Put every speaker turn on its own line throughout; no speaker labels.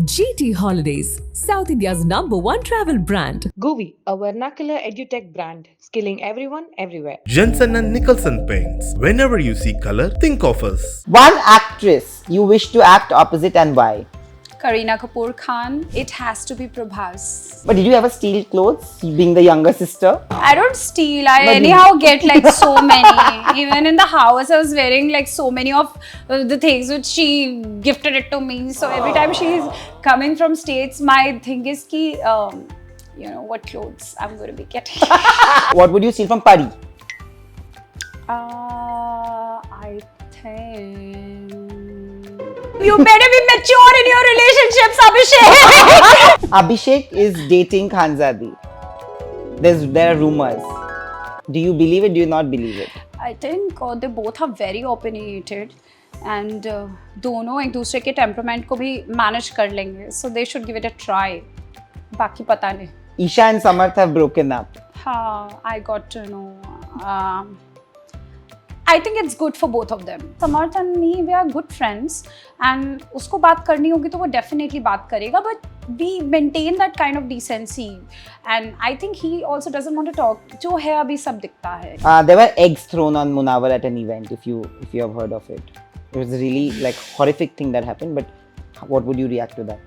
GT Holidays, South India's #1 travel brand.
Gooey, a vernacular edutech brand, skilling everyone everywhere.
Jensen and Nicholson Paints. Whenever you see color, think of us.
One actress you wish to act opposite and why?
Kareena Kapoor Khan. It has to be Prabhas.
But did you ever steal clothes, being the younger sister?
I don't steal. I
But
anyhow get like so many. Even in the house, I was wearing like so many of the things which she gifted it to me. So every time she's coming from States, my thing is ki, what clothes I'm going to be getting.
What would you steal from Pari?
I think... You better be mature in your relationships, Abhishek.
Abhishek is dating Khanzadi. There are rumors. Do you believe it? Do you not believe it?
I think they both are very opinionated and दोनों एक दूसरे के temperament को भी manage कर लेंगे. So they should give it a try. बाकी पता नहीं.
Isha and Samarth have broken up.
हाँ, I got to know. I think it's good for both of them. Samarth and me, we are good friends, and उसको बात करनी होगी तो वो definitely बात करेगा. But we maintain that kind of decency, and I think he also doesn't want to talk. जो है अभी सब दिखता है.
There were eggs thrown on Munawar at an event. If you have heard of it, it was a really like horrific thing that happened. But what would you react to that?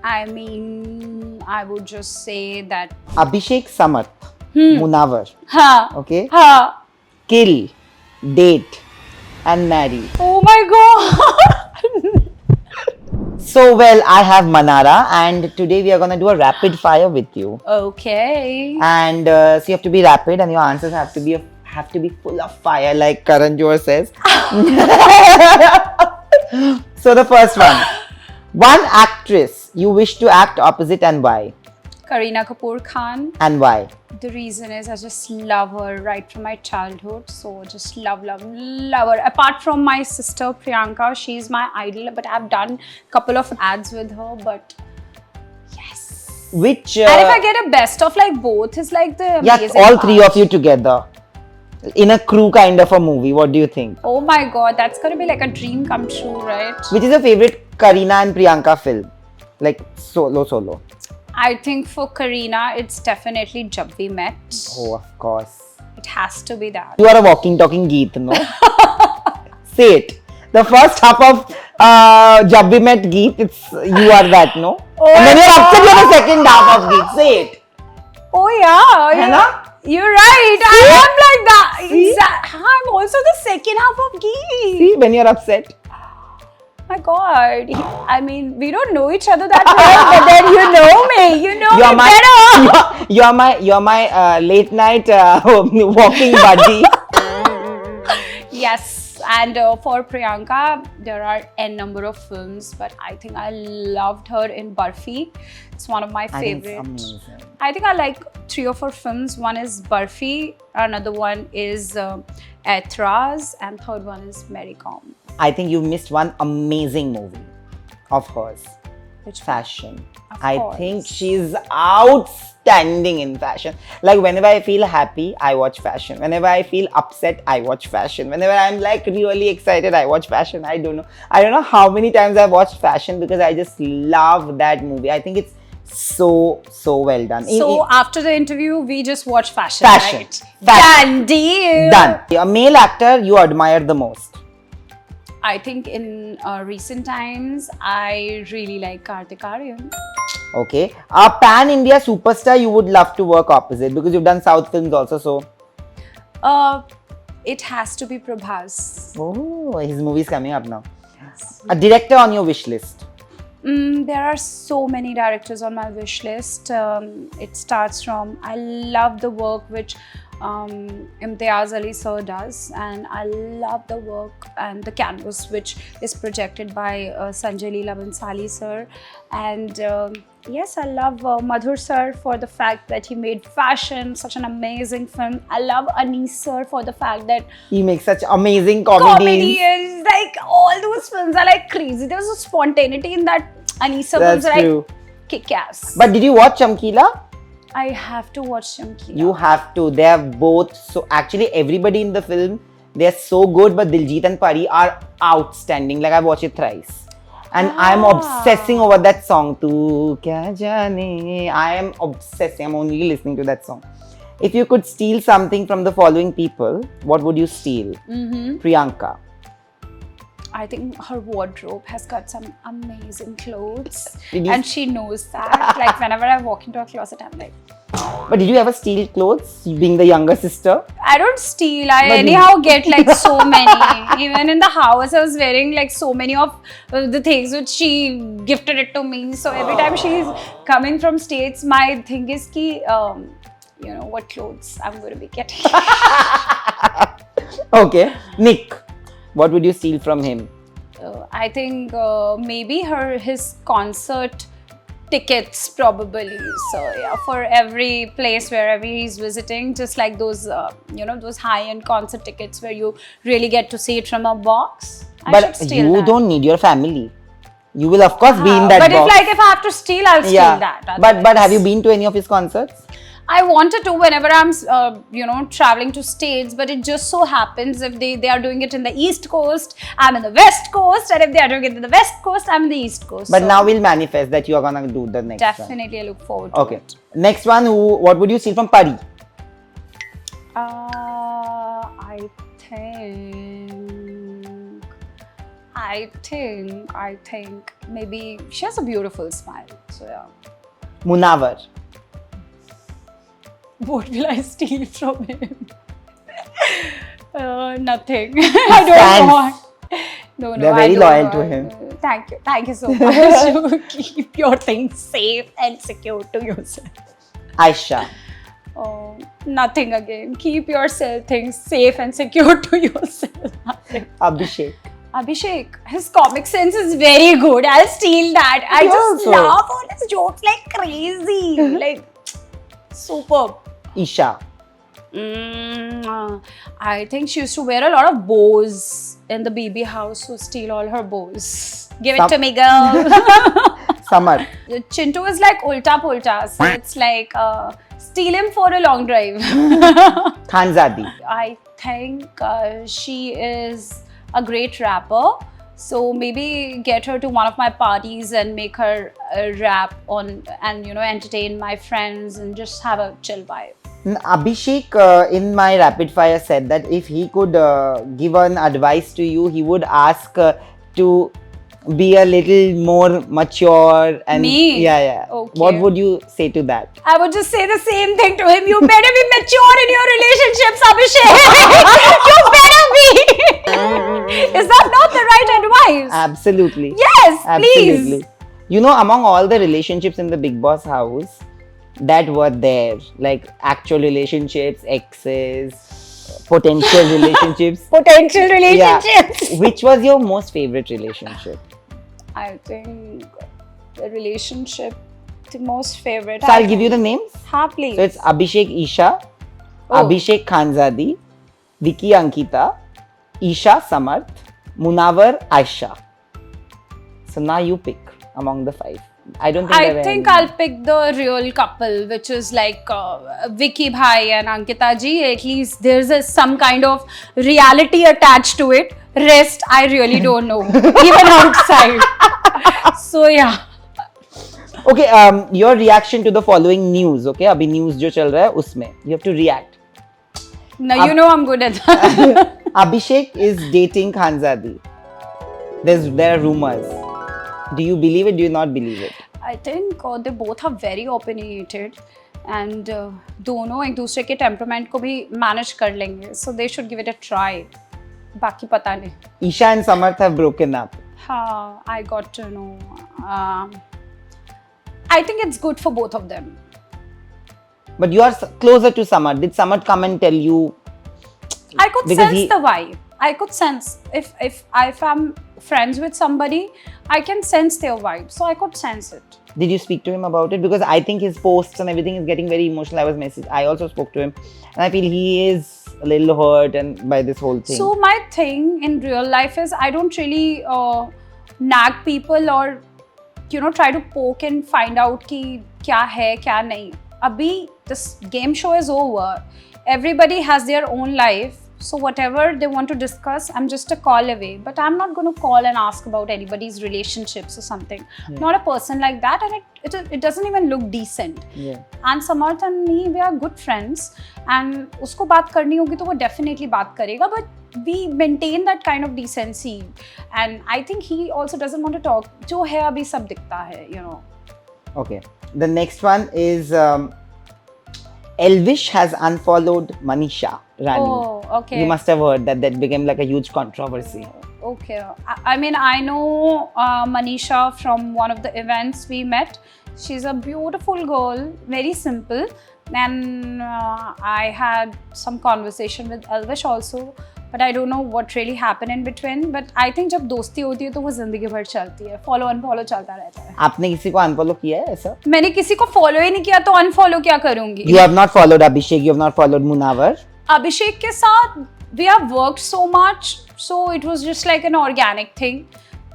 I mean, I would just say that.
Abhishek, Samarth, Munawar.
हाँ.
Okay.
हाँ.
Kill, date, and marry.
Oh my god.
So well, I have Manara, and today we are gonna do a rapid fire with you.
Okay.
And so you have to be rapid, and your answers have to be full of fire, like Karan Johar says. So the first one actress you wish to act opposite and why?
Kareena Kapoor Khan.
And why?
The reason is I just love her right from my childhood. So just love her. Apart from my sister Priyanka, she's my idol. But I've done a couple of ads with her. But yes.
Which?
And if I get a best of like both, is like the amazing
all three
part.
of you together in a crew kind of a movie. What do you think?
Oh my god, that's gonna be like a dream come true, right?
Which is your favorite Kareena and Priyanka film? Like solo.
I think for Kareena, it's definitely Jab We Met.
Oh, of course.
It has to be that.
You are a walking, talking Geet, no? Say it. The first half of Jab We Met Geet, you are that, no?
Oh,
and then you're upset you're the second half of Geet. Say it.
Oh yeah.
है ना?
You're right. I am like that. I'm also the second half of Geet.
See, when you're upset.
My god. I mean, we don't know each other that well, but then you know me. You know me better.
You're my late night walking buddy.
Yes. And for Priyanka, there are n number of films, but I think I loved her in Barfi. It's one of my favorite.
I think it's amazing.
I think I like 3 or 4 films. One is Barfi, another one is Aitraz, and third one is Mary Kom.
I think you missed one amazing movie of hers.
Which
Fashion.
Of
I
course.
think she's outstanding in fashion. Like whenever I feel happy, I watch fashion. Whenever I feel upset, I watch fashion. Whenever I'm like really excited, I watch fashion. I don't know how many times I've watched fashion because I just love that movie. I think it's so well done.
So after the interview, we just watch fashion.
Fashion.
Right?
Fashion.
Done deal.
Done. A male actor you admire the most?
I think in recent times, I really like Kartik Aaryan.
Okay. A pan-India superstar you would love to work opposite because you've done South films also, so.
It has to be Prabhas.
Oh, his movie's coming up now. A director on your wish list?
There are so many directors on my wish list. It starts from, I love the work which Imtiaz Ali sir does, and I love the work and the canvas which is projected by Sanjay Leela Bhansali sir. And yes, I love Madhur sir for the fact that he made Fashion such an amazing film. I love Anees sir for the fact that
He makes such amazing
comedy
comedies.
is like all those films are like crazy. There's a spontaneity in that. Anees sir
That's
films are
true.
like kick-ass.
But did you watch Chamkila?
I have to watch Chamkila.
You have to. They are both so. Actually, everybody in the film, they are so good. But Diljit and Pari are outstanding. Like I watched it thrice. And I'm obsessing over that song. Tu kya jaane. I am obsessing. I'm only listening to that song. If you could steal something from the following people, what would you steal? Priyanka.
I think her wardrobe has got some amazing clothes,
Did you-
and she knows that. Like whenever I walk into a closet, I'm like,
But did you ever steal clothes, being the younger sister?
I don't steal. I
But-
anyhow get like so many. Even in the house, I was wearing like so many of the things which she gifted it to me. So every time she's coming from States, my thing is ki, you know, what clothes I'm going to be getting.
Okay. Nick, what would you steal from him?
I think maybe his concert tickets probably. So yeah, for every place wherever he's visiting, just like those those high-end concert tickets where you really get to see it from a box. I should
But
steal
you
that.
don't need your family. You will of course be in that
but
box.
if I have to steal, I'll steal that.
But have you been to any of his concerts?
I wanted to whenever I'm traveling to States, but it just so happens if they are doing it in the East Coast, I'm in the West Coast, and if they are doing it in the West Coast, I'm in the East Coast.
But
So
now we'll manifest that you are gonna do the next one.
definitely I look forward to
Okay.
it.
Next one, what would you steal from Pari?
I think maybe she has a beautiful smile. So yeah.
Munawar.
What will I steal from him? Nothing. I don't
Fans.
want. No,
They're
I
very
don't
loyal
want.
to him.
Thank you so much. Keep your things safe and secure to yourself.
Aisha.
Oh, nothing again. Keep yourself things safe and secure to yourself. Nothing.
Abhishek.
Abhishek, his comic sense is very good. I'll steal that. I
Me
just
also.
laugh on his jokes like crazy. Like, superb.
Isha.
I think she used to wear a lot of bows in the BB house, so steal all her bows. Give it to me, girl.
Samar.
Chintu is like ulta pulta, so it's like steal him for a long drive.
Khanzadi.
I think she is a great rapper. So maybe get her to one of my parties and make her rap on and entertain my friends and just have a chill vibe.
Abhishek in my rapid fire said that if he could give an advice to you, he would ask to be a little more mature and
Me?
yeah.
Okay.
What would you say to that?
I would just say the same thing to him. You better be mature in your relationships, Abhishek. You better be. Is that not the right advice?
Absolutely.
Yes,
Absolutely.
please.
You know, among all the relationships in the Bigg Boss house that were there, like actual relationships, exes, potential relationships,
Potential relationships.
which was your most favorite relationship?
I think the relationship, the most favorite.
So I'll give you the names.
Ha, please.
So it's Abhishek Isha,
Oh.
Abhishek Khanzadi, Vicky Ankita, Isha Samarth, Munawar Aisha. So now you pick among the 5. I don't think there
I
were
think
any.
I'll pick the real couple, which is like Vicky Bhai and Ankita ji. At least there's some kind of reality attached to it. Rest, I really don't know, even outside. So yeah.
Okay, your reaction to the following news, okay? Abhi news jo chal raha hai, usme. You have to react.
Now you know I'm good at that.
Abhishek is dating Khanzadi. There are rumors. Do you believe it? Do you not believe it?
I think they both are very opinionated and दोनों एक दूसरे के temperament को भी manage कर लेंगे. So they should give it a try. बाकी पता नहीं.
Isha and Samarth have broken up.
हाँ, I got to know. I think it's good for both of them.
But you are closer to Samarth. Did Samarth come and tell you?
I could
Because
sense the vibe. I could sense if I'm friends with somebody, I can sense their vibe. So I could sense it.
Did you speak to him about it? Because I think his posts and everything is getting very emotional. I also spoke to him, and I feel he is a little hurt and by this whole thing.
So my thing in real life is I don't really nag people or try to poke and find out ki kya hai kya nahi. Abhi this game show is over. Everybody has their own life. So whatever they want to discuss, I'm just a call away. But I'm not going to call and ask about anybody's relationships or something. Not a person like that, and it doesn't even look decent.
Yeah.
And Samarth and me, we are good friends. And उसको बात करनी होगी तो वो definitely बात करेगा. But we maintain that kind of decency. And I think he also doesn't want to talk. जो है अभी सब दिखता है, you know.
Okay. The next one is Elvish has unfollowed Manisha Rani.
Oh, okay.
You must have heard that became like a huge controversy.
Okay. I mean, I know Manisha from one of the events we met. She's a beautiful girl, very simple. And I had some conversation with Elvish also. But I don't know what really happened in between. But I think जब दोस्ती होती है तो वो जिंदगी भर चलती है. Follow unfollow चलता रहता है.
आपने किसी को अनफॉलो किया है ऐसा?
मैंने किसी को follow ही नहीं किया तो unfollow क्या करूँगी?
You have not followed Abhishek, you have not followed Munawar.
अभिषेक के साथ we have worked so much, so it was just like an organic thing.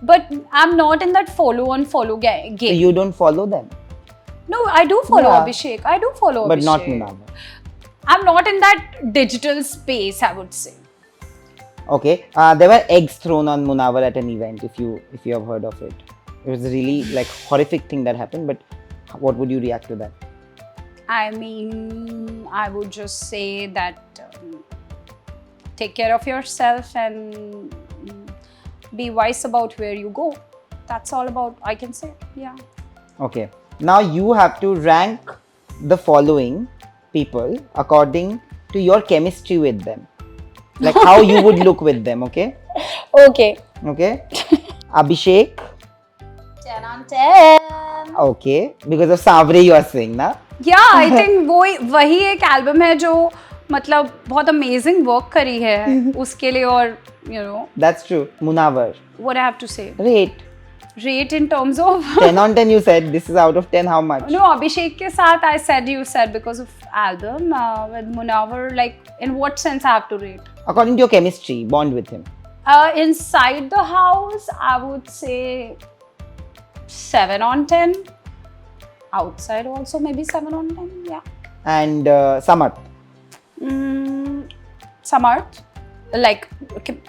But I'm not in that follow unfollow game.
So you don't follow them?
No, I do follow
Yeah.
Abhishek. I do follow
But
Abhishek.
not Munawar.
I'm not in that digital space, I would say.
Okay. There were eggs thrown on Munawar at an event, if you have heard of it. It was a really like horrific thing that happened, but what would you react to that?
I mean, I would just say that take care of yourself and be wise about where you go. That's all about I can say. Yeah.
Okay. Now you have to rank the following people according to your chemistry with them. Like how you would look with them, okay?
Okay.
Okay. Abhishek.
10 on 10.
Okay. Because of Savre you are saying, na?
Yeah, I think वो वही एक album है जो मतलब बहुत amazing work करी है उसके लिए और you know.
That's true. Munawar.
What I have to say?
Rate.
Rate in terms of
10 on 10 you said. This is out of 10 how much?
No, Abhishek के साथ I said you said because of album. With Munawar, like in what sense I have to rate?
According to your chemistry, bond with him.
Inside the house, I would say 7 on 10. Outside also maybe 7 on 10. Yeah.
And Samarth.
Samarth, like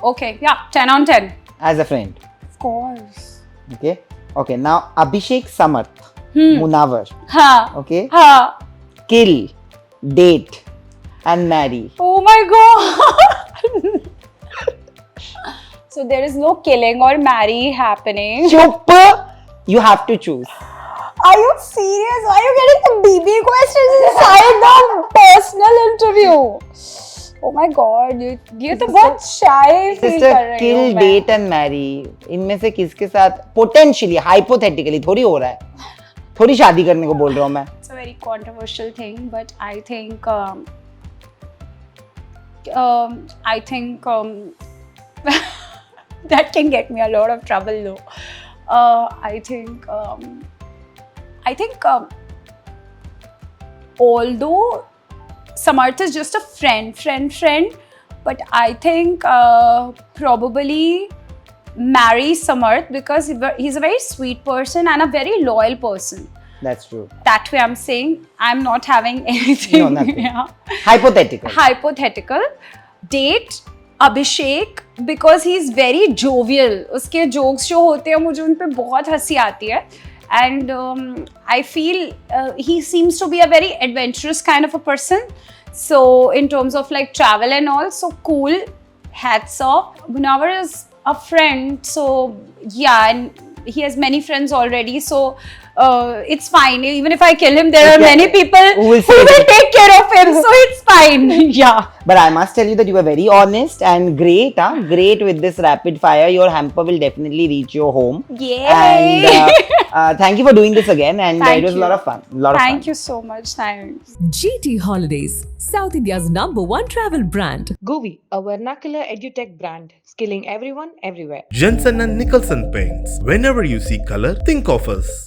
okay, yeah, 10 on 10.
As a friend.
Of course.
Okay. Okay. Now Abhishek, Samarth, Munawar.
Ha.
Okay.
Ha.
Kill, date, and marry.
Oh my god. So there is no killing or marry happening.
Chup! You have to choose.
Are you serious? Why are you getting the BB questions inside the personal interview? Oh my god, ये तो बहुत shy feel
Sister,
कर रही हूँ
kill,
मैं.
date, and marry. इनमें से किसके साथ potentially, hypothetically थोड़ी हो रहा है. थोड़ी शादी करने को बोल रहा हूँ मैं.
It's a very controversial thing, but I think that can get me a lot of trouble though. I think although Samarth is just a friend, but I think probably marry Samarth because he's a very sweet person and a very loyal person.
That's true.
That way I'm saying I'm not having anything.
No, nothing.
Yeah.
Hypothetical.
Hypothetical. Date Abhishek because he's very jovial. उसके jokes जो होते हैं मुझे उन पे बहुत हंसी आती है. And I feel he seems to be a very adventurous kind of a person. So in terms of like travel and all, so cool. Hats off. Munawar is a friend, so yeah, and he has many friends already. So it's fine. Even if I kill him, there are many people who will take care of him. So it's fine. Yeah.
But I must tell you that you were very honest and great. Great with this rapid fire. Your hamper will definitely reach your home.
Yay!
And thank you for doing this again. And it
Thank
was a
you.
lot of fun.
Thank you so much. Thanks.
GT Holidays, South India's #1 travel brand.
Govi, a vernacular edutech brand, skilling everyone everywhere.
Jensen and Nicholson Paints. Whenever you see color, think of us.